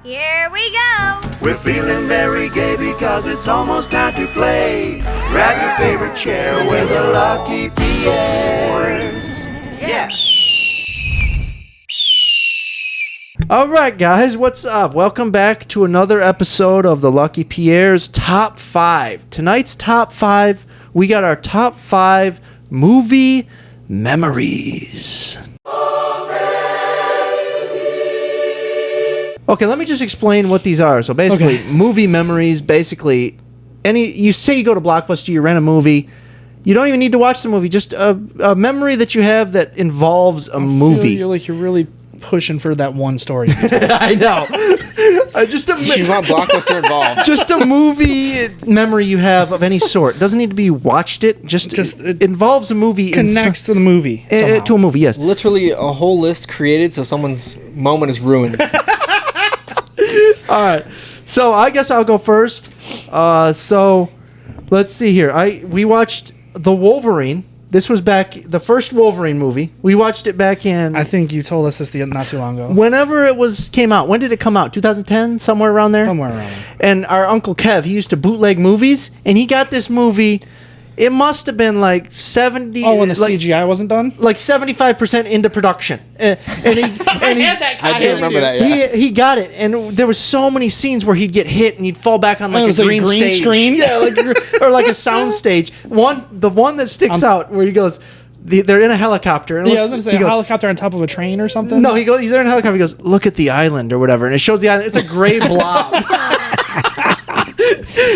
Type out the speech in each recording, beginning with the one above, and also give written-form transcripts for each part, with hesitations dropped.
Here we go! We're feeling very gay because it's almost time to play. Grab your favorite chair with the Lucky Pierres. Yeah! Alright guys, what's up? Welcome back to another episode of the Lucky Pierre's Top 5. Tonight's Top 5, we got our Top 5 movie memories. Okay, let me just explain what these are. So basically, movie memories, basically, you say you go to Blockbuster, you rent a movie, you don't even need to watch the movie, just a memory that you have that involves a movie. You're really pushing for that one story. I know. You want Blockbuster involved. Just a movie memory you have of any sort. Doesn't need to be watched it. It involves a movie. Connects to the movie. To a movie, yes. Literally a whole list created so someone's moment is ruined. All right. So I guess I'll go first. So let's see here. We watched The Wolverine. This was back the first Wolverine movie. We watched it back in. I think you told us this not too long ago. Whenever it came out. When did it come out? 2010, somewhere around there. Somewhere around there. And our Uncle Kev, he used to bootleg movies, and he got this movie. It must have been like 70. Oh, when the CGI wasn't done. Like 75% into production. And he I do remember that. Yeah. He got it, and there was so many scenes where he'd get hit and he'd fall back on like a green stage. Screen? Yeah, or like a sound stage. The one that sticks out where he goes, they're in a helicopter. And I was going to say a helicopter on top of a train or something. No, he's there in a helicopter. He goes, look at the island or whatever, and it shows the island. It's a gray blob.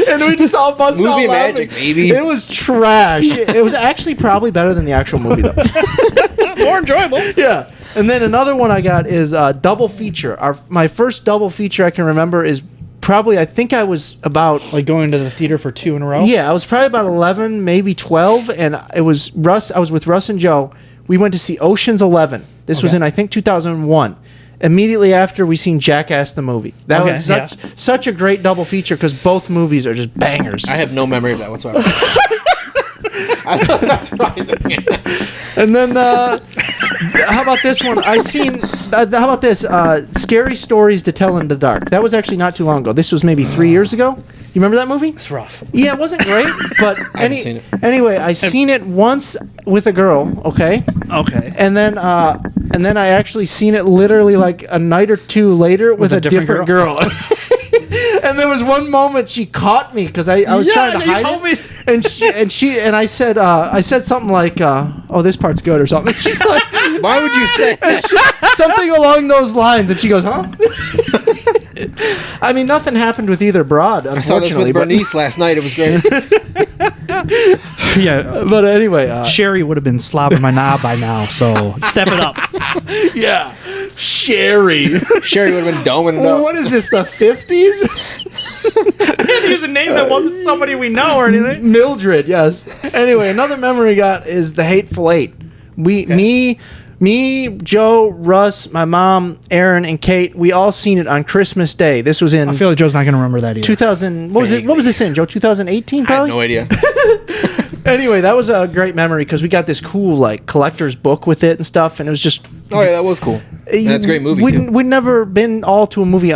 And we just all busted out movie laughing. magic, baby. It was trash. It was actually probably better than the actual movie, though. More enjoyable. Yeah. And then another one I got is double feature. My first double feature I can remember is probably, I think I was about... Like going to the theater for 2 in a row? Yeah, I was probably about 11, maybe 12, and it was Russ. I was with Russ and Joe. We went to see Ocean's 11. This was in, I think, 2001. Immediately after we seen Jackass the movie. That was such a great double feature because both movies are just bangers. I have no memory of that whatsoever. That's surprising. And then, how about this one? How about this? Scary Stories to Tell in the Dark. That was actually not too long ago. This was maybe 3 years ago. You remember that movie? It's rough. Yeah, it wasn't great, but I haven't seen it. Anyway, I seen it once with a girl. Okay. And then I actually seen it literally like a night or two later with a different girl. And there was one moment she caught me because I was trying to hide it. And I said something like, "Oh, this part's good" or something. She's like, "Why would you say that?" Something along those lines, and she goes, "Huh?" I mean, nothing happened with either broad. I saw this with Bernice last night. It was great. Yeah, but anyway, Sherry would have been slobbing my knob by now. So step it up. Yeah, Sherry would have been doming it up. What is this? The 50s? I had to use a name that wasn't somebody we know or anything. Mildred, yes. Anyway, another memory I got is The Hateful Eight. Me, Joe, Russ, my mom, Aaron, and Kate, we all seen it on Christmas Day. This was in... I feel like Joe's not going to remember that either. 2000... What was this in, Joe? 2018, probably? I have no idea. Anyway, that was a great memory because we got this cool, like, collector's book with it and stuff, and it was just... Oh, yeah, that was cool. That's a great movie, too. We'd never been all to a movie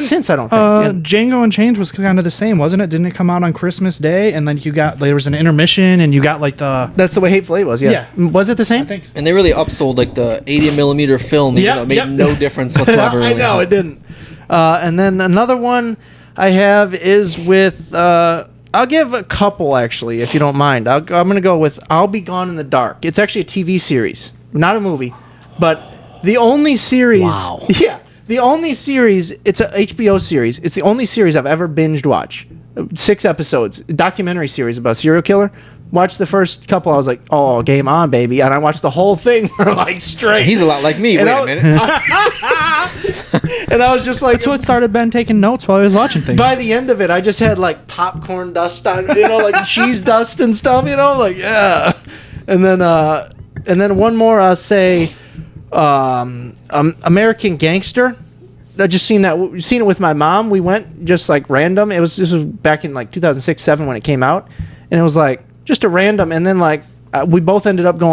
since, I don't think. Django Unchained was kind of the same, wasn't it? Didn't it come out on Christmas Day? And then there was an intermission, and you got, like, the... That's the way Hateful Eight was, yeah. Was it the same? I think. And they really upsold, like, the 80mm film. Even though it made no difference whatsoever. I know, it didn't. And then another one I have is with... I'll give a couple, actually, if you don't mind. I'm going to go with I'll Be Gone in the Dark. It's actually a TV series, not a movie. But the only series... Wow. Yeah. The only series... It's a HBO series. It's the only series I've ever binged watch. 6 episodes. A documentary series about a serial killer. Watched the first couple. I was like, oh, game on, baby. And I watched the whole thing for like straight. He's a lot like me. Wait a minute. And I was just like... That's what started Ben taking notes while he was watching things. By the end of it, I just had like popcorn dust on, like cheese dust and stuff, like, yeah. And then one more, I'll say, American Gangster. I just seen it with my mom. We went just like random. This was back in like 2006, 2007 when it came out. And it was like just a random, and then like we both ended up be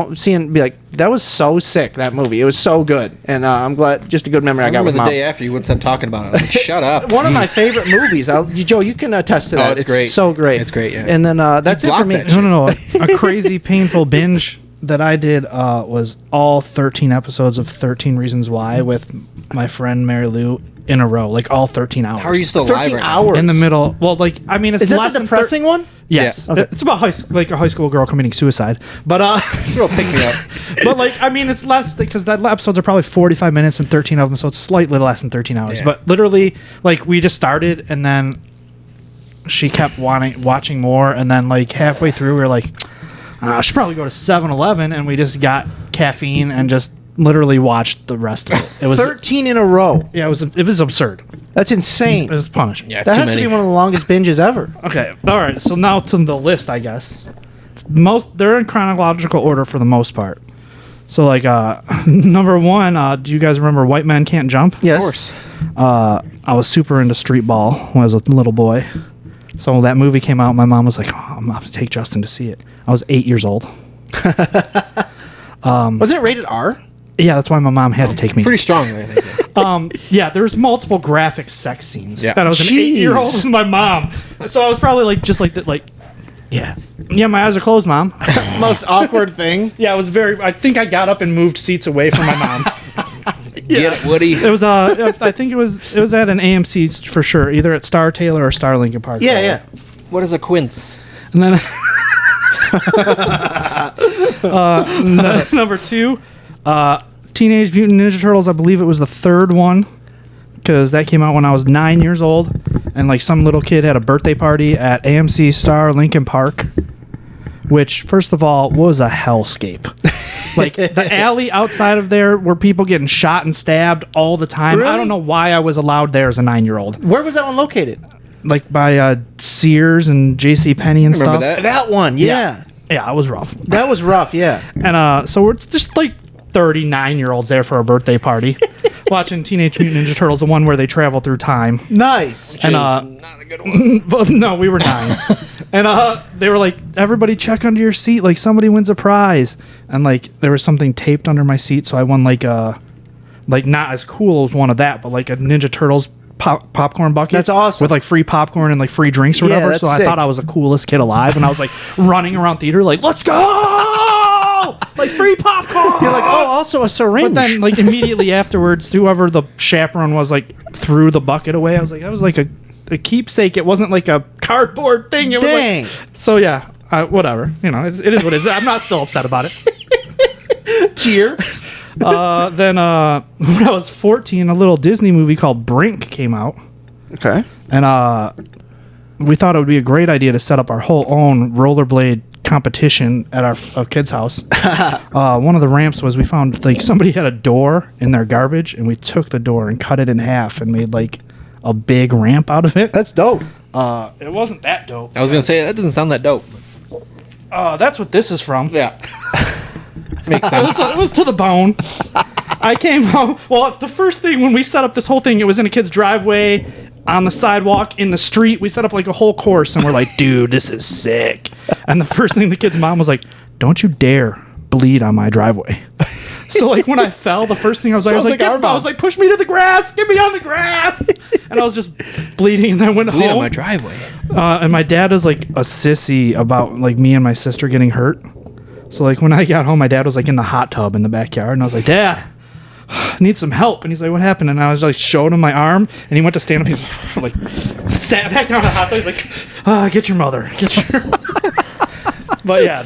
like, that was so sick, that movie. It was so good. And I'm glad, just a good memory I got with the Mom. day after you went and talking about it. I was like, shut up. One of my favorite movies. Joe, you can attest to that. It's great. So great. It's great, yeah. And then that's it for me. No. A crazy, painful binge that I did was all 13 episodes of 13 Reasons Why with my friend Mary Lou in a row, like all 13 hours. How are you still alive 13 right now? hours. In the middle. Well, like, I mean, it's Is that less the than depressing one? Yes. Yeah. Okay. It's about a high school girl committing suicide. But Real pick me up. but like, I mean, it's less because that episodes are probably 45 minutes and 13 of them, so it's slightly less than 13 hours. Yeah. But literally, like, we just started and then she kept watching more, and then like halfway through we were like, I should probably go to 7-Eleven, and we just got caffeine and just literally watched the rest of it. It was 13 in a row. Yeah, it was absurd. That's insane. It was punishing. Yeah, it's That too has to many. be one of the longest binges ever. Okay. All right. So now to the list, I guess. They're in chronological order for the most part. So like number 1, do you guys remember White Men Can't Jump? Yes. Of course. I was super into street ball when I was a little boy. So when that movie came out, my mom was like, "Oh, I'm gonna have to take Justin to see it." I was 8 years old. Wasn't it rated R? Yeah, that's why my mom had to take me. Pretty strongly, I think. Yeah, there's multiple graphic sex scenes. Yeah. And I was an Jeez. 8-year-old with my mom. So I was probably like, just like that, like, yeah, my eyes are closed, Mom. Most awkward thing. Yeah, it was I think I got up and moved seats away from my mom. Get it, Woody. It was I think it was at an AMC for sure, either at Star Taylor or Star Lincoln Park. Yeah. What is a quince? And then number 2, Teenage Mutant Ninja Turtles. I believe it was the third one, because that came out when I was 9 years old, and like some little kid had a birthday party at AMC Star Lincoln Park, which first of all was a hellscape. Like the alley outside of there were people getting shot and stabbed all the time. Really? I don't know why I was allowed there as a 9-year-old. Where was that one located? Like by Sears and JCPenney and Remember stuff. that? That one, yeah. Yeah, it was rough. That was rough, yeah. And so we're just like 39-year-olds there for a birthday party, watching Teenage Mutant Ninja Turtles, the one where they travel through time. Nice. And Not a good one. but no, we were 9. And they were like, everybody check under your seat, like somebody wins a prize. And like there was something taped under my seat, so I won like not as cool as one of that, but like a Ninja Turtles popcorn bucket. That's awesome. With like free popcorn and like free drinks or Yeah, whatever. that's So I sick. thought I was the coolest kid alive, and I was like running around theater like, let's go! Like free popcorn! You're like, oh, also a syringe. But then, like immediately afterwards, whoever the chaperone was, like threw the bucket away. I was like a keepsake. It wasn't like a cardboard thing. It Dang. was like, so yeah, whatever. You know, it is what it is. I'm not still upset about it. Cheer. Then when I was 14, a little Disney movie called Brink came out, Okay. and we thought it would be a great idea to set up our whole own rollerblade competition at our kids' house. One of the ramps was, we found like somebody had a door in their garbage, and we took the door and cut it in half and made like a big ramp out of it. That's dope. It wasn't that dope. I was going to say, that doesn't sound that dope. That's what this is from. Yeah. Makes sense. It was to the bone. I came home. Well, the first thing when we set up this whole thing, it was in a kid's driveway, on the sidewalk, in the street. We set up like a whole course, and we're like, dude, this is sick. And the first thing the kid's mom was like, don't you dare bleed on my driveway. So like when I fell, the first thing I was Sounds like, like our mom. I was like, push me to the grass, get me on the grass. And I was just bleeding, and then I went Bleed on home. my driveway. And my dad was like a sissy about like me and my sister getting hurt. So like when I got home, my dad was like in the hot tub in the backyard, and I was like, Dad, I need some help. And he's like, what happened? And I was like, showed him my arm, and he went to stand up. He's like, sat back down in the hot tub. He's like, get your mother. Get your. But yeah,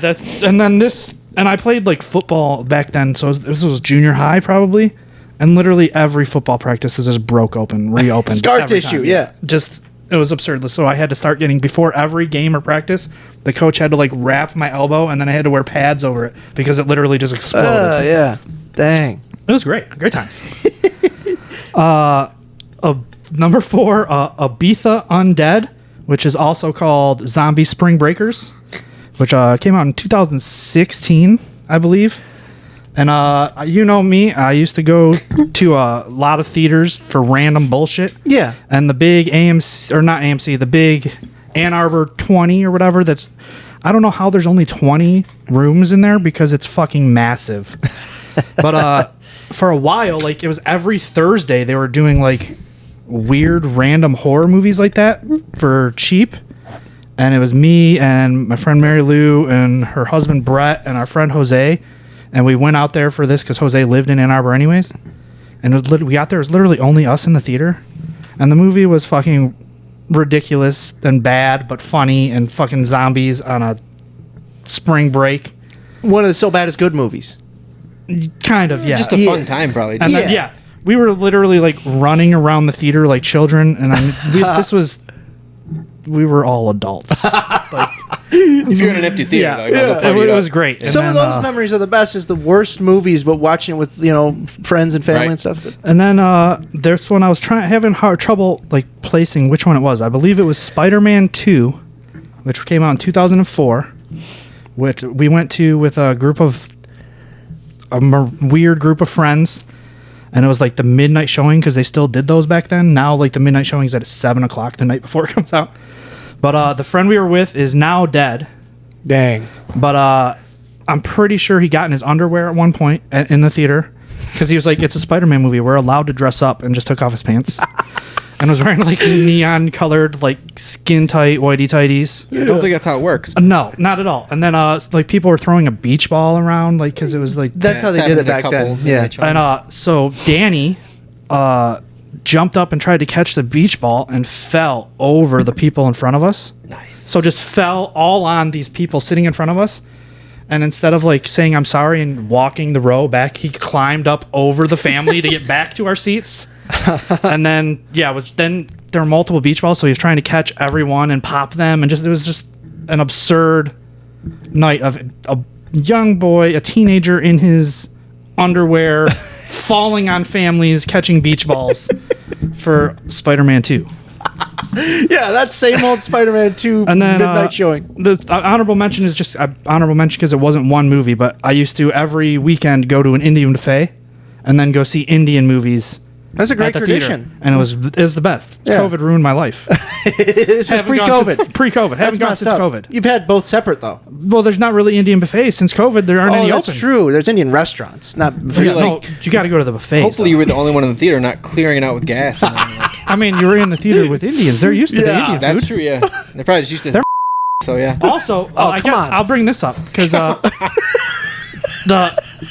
and I played like football back then. So this was junior high probably, and literally every football practice is just broke open, reopened. Scar every tissue, time. yeah. Just. It was absurd. So I had to start getting, before every game or practice, the coach had to like wrap my elbow, and then I had to wear pads over it because it literally just exploded. Yeah. Dang. It was great. Great times. Number 4, Ibiza Undead, which is also called Zombie Spring Breakers, which came out in 2016, I believe. And you know me, I used to go to a lot of theaters for random bullshit. Yeah. And the big AMC, or not AMC, the big Ann Arbor 20 or whatever, that's I don't know how there's only 20 rooms in there because it's fucking massive. But for a while, like, it was every Thursday they were doing like weird random horror movies like that for cheap. And it was me and my friend Mary Lou and her husband Brett and our friend Jose. And we went out there for this because Jose lived in Ann Arbor anyways. And we got there, it was literally only us in the theater. And the movie was fucking ridiculous and bad, but funny, and fucking zombies on a spring break. One of the So Bad It's Good movies. Kind of, yeah. Just a fun time, probably. And then, we were literally like running around the theater like children, and we were all adults. Like, if you're in an empty theater, it was great. Some of those memories are the best. Is the worst movies, but watching it with friends and family and stuff. And then there's one I was having hard trouble like placing which one it was. I believe it was Spider-Man 2, which came out in 2004, which we went to with a weird group of friends. And it was like the midnight showing because they still did those back then. Now, like, the midnight showing is at 7 o'clock the night before it comes out. But the friend we were with is now dead. Dang. But I'm pretty sure he got in his underwear at one point in the theater because he was like, it's a Spider-Man movie. We're allowed to dress up, and just took off his pants. And was wearing like neon colored, like skin tight whitey tighties. I don't think that's how it works. No, not at all. And then like people were throwing a beach ball around, like, because it was like that's how they did it back then. Yeah. And so Danny jumped up and tried to catch the beach ball and fell over the people in front of us. Nice. So just fell all on these people sitting in front of us. And instead of like saying I'm sorry and walking the row back, he climbed up over the family to get back to our seats. And then then there were multiple beach balls, so he was trying to catch everyone and pop them, and it was just an absurd night of a young boy, a teenager in his underwear, falling on families, catching beach balls for Spider-Man 2. Yeah, that same old Spider-Man 2 and then, midnight showing. The honorable mention is just honorable mention because it wasn't one movie, but I used to every weekend go to an Indian buffet and then go see Indian movies. That's a great tradition. Theater. And it was the best. Yeah. COVID ruined my life. This is pre-COVID. Pre-COVID. Haven't gone since COVID. You've had both separate, though. Well, there's not really Indian buffets. Since COVID, there aren't any open. That's true. There's Indian restaurants. Not you got to go to the buffet. Hopefully you were the only one in the theater not clearing it out with gas. And then, I mean, you were in the theater with Indians. They're used to the Indian food. That's true, yeah. They're probably just used to so, yeah. Also, I'll bring this up because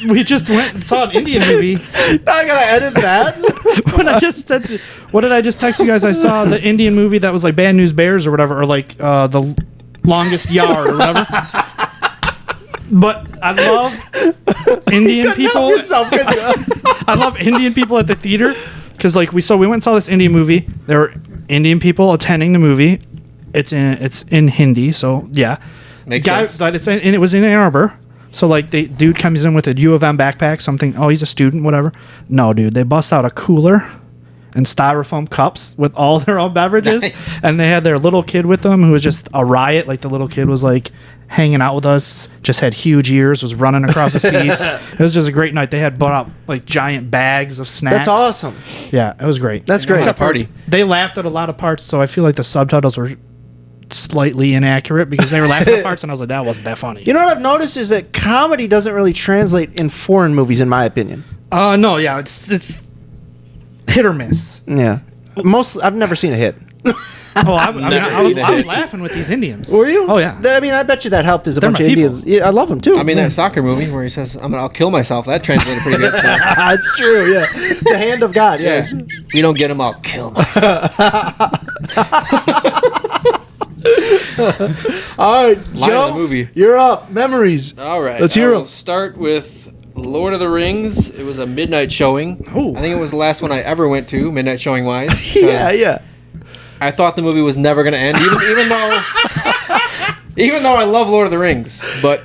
we just went and saw an Indian movie. Now I gotta edit that. What did I just text you guys? I saw the Indian movie that was like Bad News Bears or whatever, or like The Longest Yard or whatever. But I love Indian people. I love Indian people at the theater because like we went and saw this Indian movie. There were Indian people attending the movie. It's in Hindi, so yeah. Makes sense. But it was in Ann Arbor. So, like, the dude comes in with a U of M backpack, something, he's a student, whatever. No, dude, they bust out a cooler and styrofoam cups with all their own beverages. Nice. And they had their little kid with them who was just a riot. Like, the little kid was, like, hanging out with us, just had huge ears, was running across the seats. It was just a great night. They had brought out, like, giant bags of snacks. That's awesome. Yeah, it was great. That's great. It's a party. They laughed at a lot of parts, so I feel like the subtitles were slightly inaccurate because they were laughing at parts and I was like, that wasn't that funny. You know what I've noticed is that comedy doesn't really translate in foreign movies, in my opinion. No, yeah, it's hit or miss. Yeah. I've never seen a hit. I was laughing with these Indians. Were you? Oh, yeah. I mean, I bet you that helped as a bunch of my people. Indians. Yeah, I love them too. I mean, that soccer movie where he says, I'll kill myself, that translated pretty good. It's true, yeah. The hand of God, Yeah. yes. If you don't get him, I'll kill myself. All right, Line Joe, of the movie. you're up. Memories. All right. Let's hear I'll 'em. start with Lord of the Rings. It was a midnight showing. Ooh. I think it was the last one I ever went to, midnight showing wise. Yeah. I thought the movie was never going to end, even though I love Lord of the Rings. But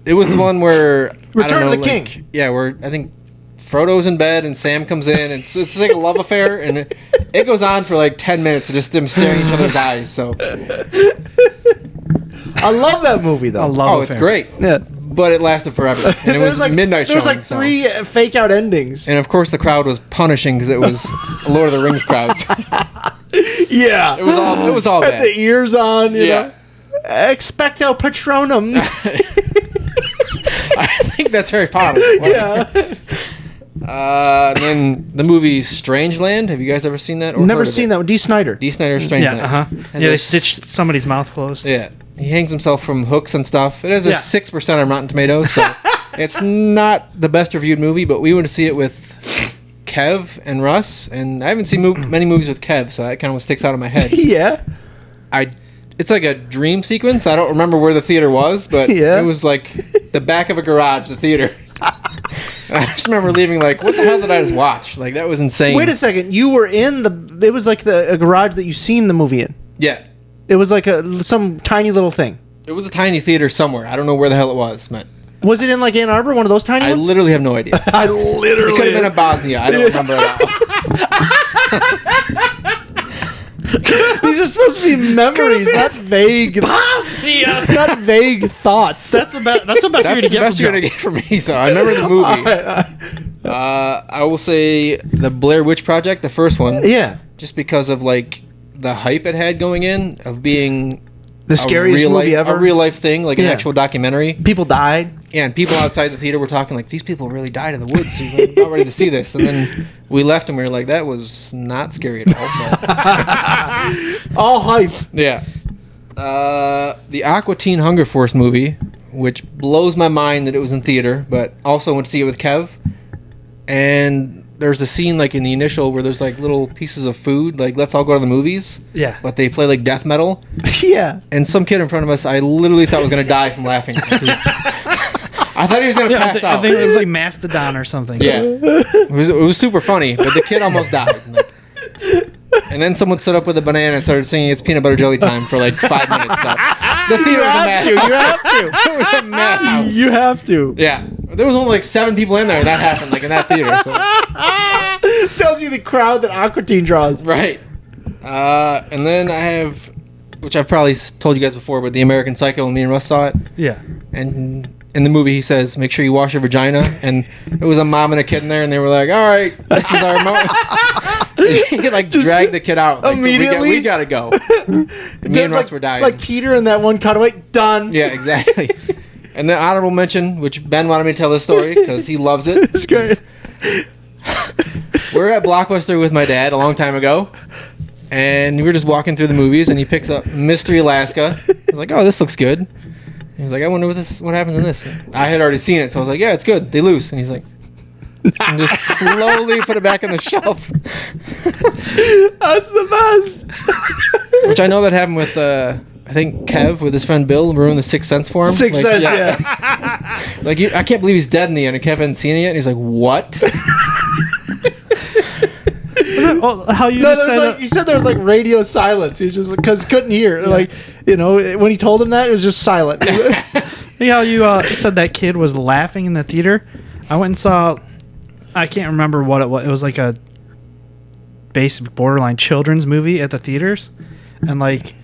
it was the one where Return of the King. Yeah, where I think Frodo's in bed and Sam comes in. And it's like a love affair, and it goes on for like 10 minutes of just them staring each other's eyes. So I love that movie though. it's great. Yeah. But it lasted forever, and it was midnight showing. There was like three fake out endings. And of course, the crowd was punishing because it was a Lord of the Rings crowd. Yeah, It was all Had bad. the ears on. You know? Expecto Patronum. I think that's Harry Potter. Yeah. And then the movie Strangeland. Have you guys ever seen that? Or Never seen that one. D. Snyder. D. Snyder's Strangeland. Yeah, they stitched somebody's mouth closed. Yeah. He hangs himself from hooks and stuff. It has a 6% on Rotten Tomatoes, so it's not the best reviewed movie, but we went to see it with Kev and Russ, and I haven't seen many movies with Kev, so that kind of sticks out in my head. Yeah. It's like a dream sequence. I don't remember where the theater was, but it was like the back of a garage, the theater. I just remember leaving like, what the hell did I just watch? Like, that was insane. Wait a second. You were in it was like a garage that you seen the movie in. Yeah. It was like some tiny little thing. It was a tiny theater somewhere. I don't know where the hell it was, but... Was it in like Ann Arbor, one of those tiny ones? I literally have no idea. It could have been in Bosnia. I don't remember at all. These are supposed to be memories, not vague. Bosnia! Not vague thoughts. That's the best you're Gonna get from me. So I remember the movie. I will say the Blair Witch Project, the first one. Yeah. Just because of like the hype it had going in of being the scariest movie ever, a real life thing, like an actual documentary. People died. Yeah, and people outside the theater were talking like, these people really died in the woods. So we're not ready to see this. And then we left and we were like, that was not scary at all. All hype. Yeah. The Aqua Teen Hunger Force movie, which blows my mind that it was in theater, but also went to see it with Kev. And there's a scene like in the initial where there's like little pieces of food, like let's all go to the movies. Yeah. But they play like death metal. Yeah. And some kid in front of us, I literally thought was going to die from laughing. I thought he was going to pass out. I think it was like Mastodon or something. Yeah. It was super funny, but the kid almost died. And then someone stood up with a banana and started singing "It's Peanut Butter Jelly Time" for like 5 minutes. So the theater was a madhouse. You have to. It was a madhouse. You have to. Yeah. There was only like 7 people in there and that happened, like in that theater. So. Tells you the crowd that Aqua Teen draws. Right. And then I have, which I've probably told you guys before, but the American Psycho, and me and Russ saw it. Yeah. And in the movie, he says, make sure you wash your vagina. And it was a mom and a kid in there, and they were like, all right, this is our moment. He could like drag the kid out. Like, immediately? We gotta go. Me and Russ were dying. Like Peter in that one cutaway. Done. Yeah, exactly. And then honorable mention, which Ben wanted me to tell this story because he loves it. It's great. We're at Blockbuster with my dad a long time ago, and we were just walking through the movies, and he picks up Mystery Alaska. I was like, oh, this looks good. He's like, I wonder what happens in this. I had already seen it, so I was like, yeah, it's good. They lose. And he's like, and just slowly put it back on the shelf. That's the best. Which I know that happened with, I think Kev with his friend Bill ruined the Sixth Sense for him. Sixth Sense, yeah. Like, I can't believe he's dead in the end, and Kev hadn't seen it yet. And he's like, what? How you just said he said there was like radio silence. He was just because couldn't hear. Like, you know, when he told him that, it was just silent. See how you said that kid was laughing in the theater? I went and saw, I can't remember what it was. It was like a basic borderline children's movie at the theaters. And like,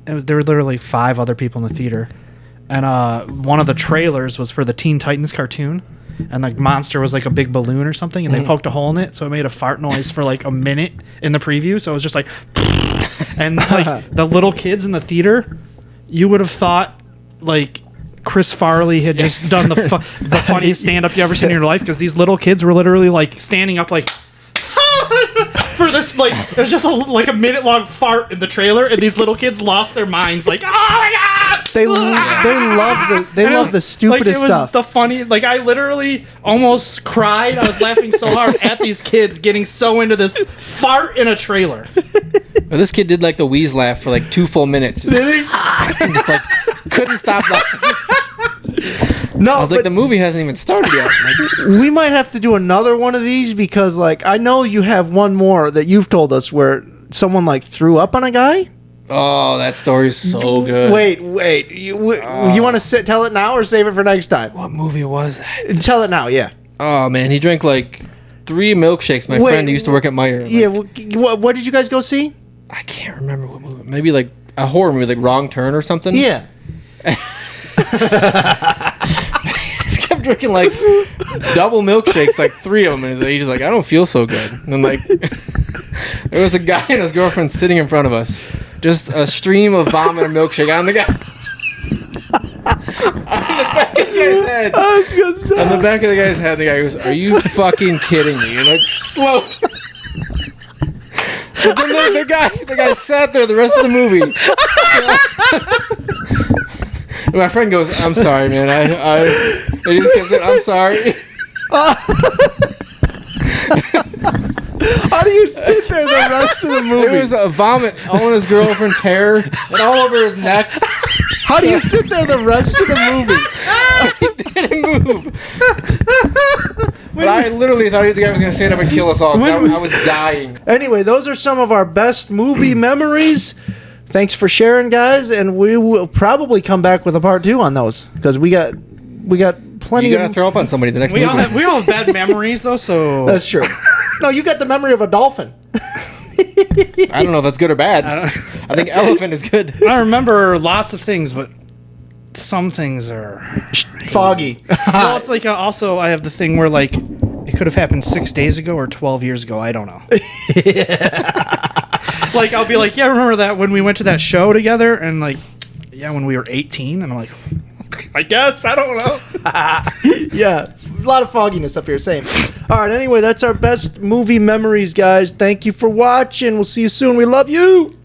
there were literally 5 other people in the theater. And one of the trailers was for the Teen Titans cartoon. And the monster was like a big balloon or something, and they poked a hole in it, so it made a fart noise for like a minute in the preview. So it was just like, and like the little kids in the theater, you would have thought like Chris Farley had just done the funniest stand up you ever seen in your life, because these little kids were literally like standing up like for this, like it was just like a minute long fart in the trailer, and these little kids lost their minds like, oh my god. They love the stupidest like, it was stuff. The funny, like I literally almost cried. I was laughing so hard at these kids getting so into this fart in a trailer. Well, this kid did like the wheeze laugh for like 2 full minutes. Did he? Just like couldn't stop laughing. No, I was like, the movie hasn't even started yet. Like, we might have to do another one of these, because like I know you have one more that you've told us where someone like threw up on a guy. oh, that story's so good. Wait. You want to tell it now or save it for next time? What movie was that? Tell it now, yeah. Oh man, he drank like 3 milkshakes. My friend who used to work at Meijer. Like, Yeah, what did you guys go see? I can't remember what movie. Maybe like a horror movie, like Wrong Turn or something. Yeah. He kept drinking like double milkshakes, like 3 of them, and he's just like, I don't feel so good. And then like, there was a guy and his girlfriend sitting in front of us, just a stream of vomit and milkshake on the guy. back of the guy's head. That's good stuff. On the back of the guy's head, the guy goes, "Are you fucking kidding me?" And like slow. But then the guy sat there the rest of the movie. My friend goes, "I'm sorry, man. And he just kept saying, I'm sorry." How do you sit there the rest of the movie? There was a vomit all in his girlfriend's hair and all over his neck. How do you sit there the rest of the movie? He didn't move. But I literally thought the guy was going to stand up and kill us all. 'Cause I was dying. Anyway, those are some of our best movie memories. Thanks for sharing, guys, and we will probably come back with a part 2 on those because we got plenty. You got to throw up on somebody the next movie. We all have bad memories though, so That's true. No, you got the memory of a dolphin. I don't know if that's good or bad. I think elephant is good. I remember lots of things, but some things are Foggy. well, it's like also I have the thing where like it could have happened 6 days ago or 12 years ago. I don't know. Like I'll be like, yeah, remember that when we went to that show together, and like, yeah, when we were 18, and I'm like, I guess I don't know. Yeah, a lot of fogginess up here. Same. All right. Anyway, that's our best movie memories, guys. Thank you for watching. We'll see you soon. We love you.